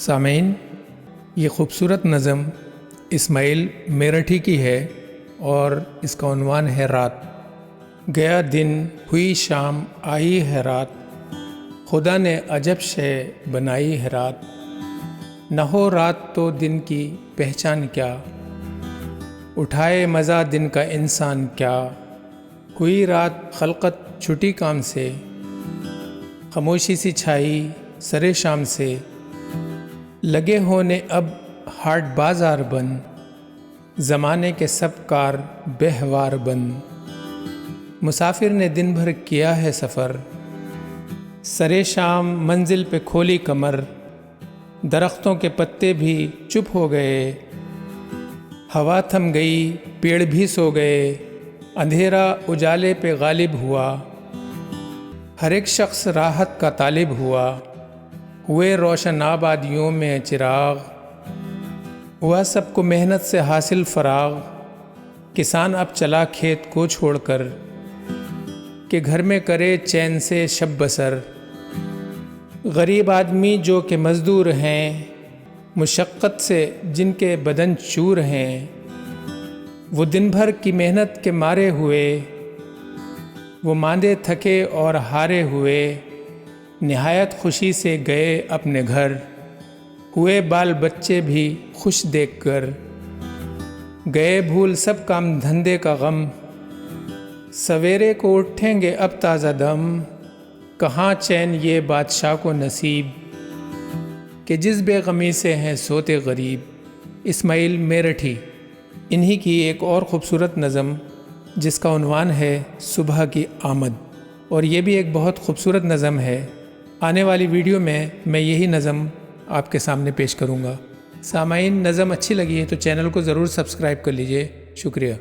سامعین، یہ خوبصورت نظم اسماعیل میرٹھی کی ہے اور اس کا عنوان ہے رات۔ گیا دن ہوئی شام آئی ہے رات، خدا نے عجب شے بنائی ہے رات۔ نہ ہو رات تو دن کی پہچان کیا، اٹھائے مزہ دن کا انسان کیا۔ ہوئی رات خلقت چھٹی کام سے، خاموشی سی چھائی سرے شام سے۔ لگے ہونے اب ہاٹ بازار بند، زمانے کے سب کار بہوار بند۔ مسافر نے دن بھر کیا ہے سفر، سرے شام منزل پہ کھولی کمر۔ درختوں کے پتے بھی چپ ہو گئے، ہوا تھم گئی پیڑ بھی سو گئے۔ اندھیرا اجالے پہ غالب ہوا، ہر ایک شخص راحت کا طالب ہوا۔ ہوئے روشن آبادیوں میں چراغ، ہوا سب کو محنت سے حاصل فراغ۔ کسان اب چلا کھیت کو چھوڑ کر، کہ گھر میں کرے چین سے شب بسر۔ غریب آدمی جو کہ مزدور ہیں، مشقت سے جن کے بدن چور ہیں۔ وہ دن بھر کی محنت کے مارے ہوئے، وہ ماندے تھکے اور ہارے ہوئے۔ نہایت خوشی سے گئے اپنے گھر، ہوئے بال بچے بھی خوش دیکھ کر۔ گئے بھول سب کام دھندے کا غم، سویرے کو اٹھیں گے اب تازہ دم۔ کہاں چین یہ بادشاہ کو نصیب، کہ جس بے غمی سے ہیں سوتے غریب۔ اسماعیل میرٹھی، انہی کی ایک اور خوبصورت نظم جس کا عنوان ہے صبح کی آمد، اور یہ بھی ایک بہت خوبصورت نظم ہے۔ آنے والی ویڈیو میں یہی نظم آپ کے سامنے پیش کروں گا۔ سامعین، نظم اچھی لگی ہے تو چینل کو ضرور سبسکرائب کر لیجئے۔ شکریہ۔